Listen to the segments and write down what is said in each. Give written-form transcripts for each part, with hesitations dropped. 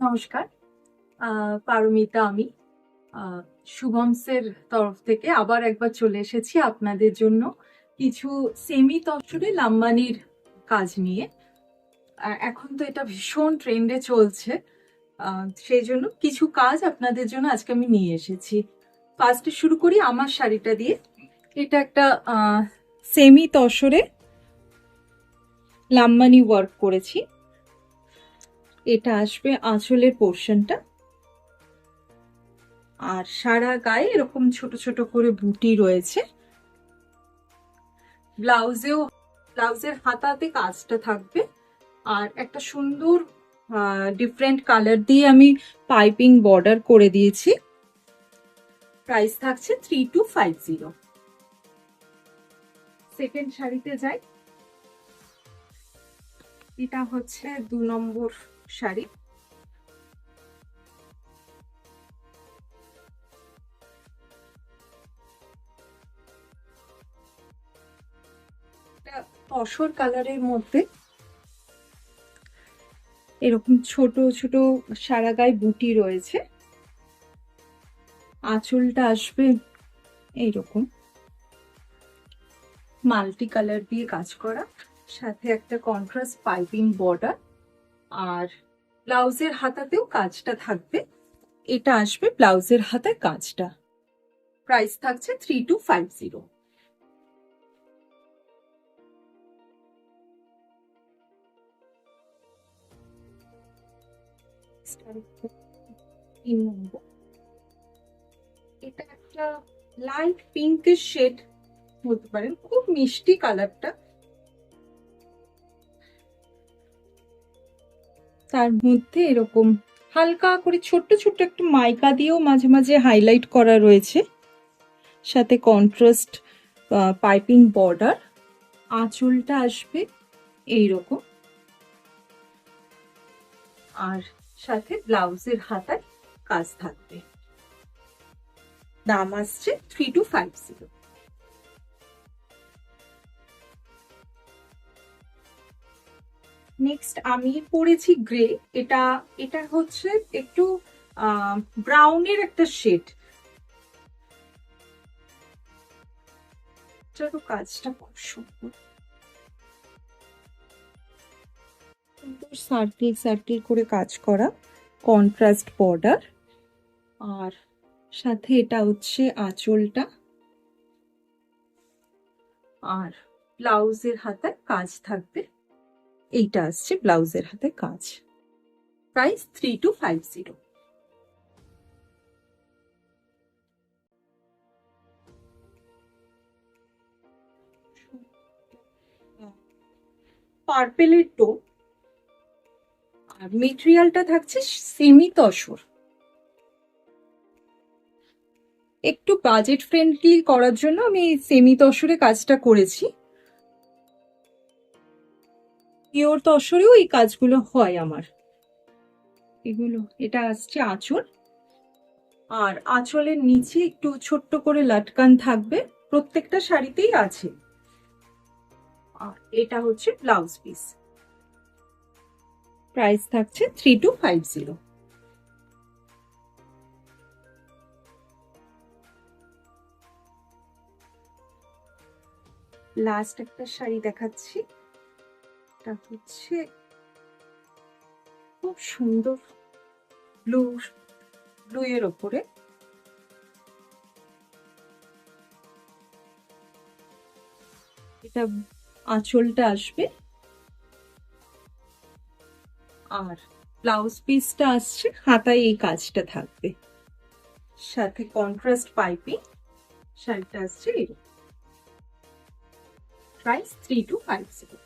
নমস্কার, পারমিতা আমি। শুভমসের তরফ থেকে আবার একবার চলে এসেছি আপনাদের জন্য কিছু সেমি তসরে লাম্বানির কাজ নিয়ে। এখন তো এটা ভীষণ ট্রেন্ডে চলছে, সেই জন্য কিছু কাজ আপনাদের জন্য আজকে আমি নিয়ে এসেছি। ফার্স্টে শুরু করি আমার শাড়িটা দিয়ে। এটা একটা সেমি তসরে লাম্বানি ওয়ার্ক করেছি। এটা আসবে আঁচলের পোর্শনটা, আর সারা গায়ে এরকম ছোট ছোট করে বুটি রয়েছে। ব্লাউজের হাতাতে কাজটা থাকবে, আর একটা সুন্দর ডিফারেন্ট কালার দিয়ে আমি পাইপিং বর্ডার করে দিয়েছি। প্রাইস থাকছে 3250। সেকেন্ড শাড়িতে যাই। এটা হচ্ছে 2 নম্বর শাড়ি। তসর কালারের মধ্যে এরকম ছোট ছোট সারা গায়ে বুটি রয়েছে। আঁচলটা আসবে এইরকম মাল্টি কালার দিয়ে কাজ করা, সাথে একটা কন্ট্রাস্ট পাইপিং বর্ডার, আর ব্লাউজের হাতাতেও কাজটা থাকবে। এটা আসবে ব্লাউজের হাতায় কাজটা। প্রাইস থাকছে 3250। এটা একটা লাইট পিঙ্ক শেড বলতে পারেন, খুব মিষ্টি কালারটা। তার মধ্যে এরকম হালকা করে ছোট্ট ছোট্ট একটা মাইকা দিয়েও মাঝে মাঝে হাইলাইট করা রয়েছে, সাথে কন্ট্রাস্ট পাইপিং বর্ডার। আঁচলটা আসবে এইরকম, আর সাথে ব্লাউজের হাতায় কাজ থাকবে। দাম আসছে 3250। নেক্সট আমি পরেছি গ্রে। এটা হচ্ছে একটু ব্রাউনের একটা শেড। কাজটা খুব সুন্দর, সার্কেল সার্কেল করে কাজ করা, কন্ট্রাস্ট বর্ডার, আর সাথে এটা হচ্ছে আঁচলটা, আর ব্লাউজের হাতায় কাজ থাকবে। এইটা আসছে ব্লাউজের হাতে কাজ। প্রাইস 3250। পার্পেলের টোন, আর মেটেরিয়ালটা থাকছে সেমি তসর। একটু বাজেট ফ্রেন্ডলি করার জন্য আমি সেমি তসরে কাজটা করেছি। পিওর তসরেও এই কাজগুলো হয় আমার। এটা আসছে আঁচল, আর আঁচলের নিচে একটু ছোট্ট করে লাটকান থাকবে, প্রত্যেকটা শাড়িতেই আছে। আর এটা হচ্ছে ব্লাউজ পিস। প্রাইস থাকছে 3250। লাস্ট একটা শাড়ি দেখাচ্ছি। এটা হচ্ছে খুব সুন্দর ব্লু এর ওপরে। এটা আঁচলটা আসবে, আর ব্লাউজ পিসটা আসছে হাতায় এই কাজটা থাকবে, সাথে কন্ট্রাস্ট পাইপিং। শাড়িটা আসছে এরকম। প্রাইস 3250।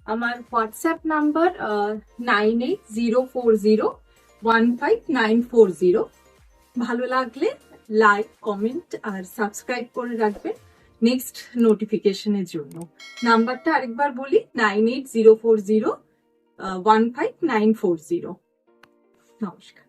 আমার হোয়াটসঅ্যাপ নাম্বার 9804015940। ভালো লাগলে লাইক, কমেন্ট আর সাবস্ক্রাইব করে রাখবেন নেক্সট নোটিফিকেশনের জন্য। নাম্বারটা আরেকবার বলি, 9804015940। নমস্কার।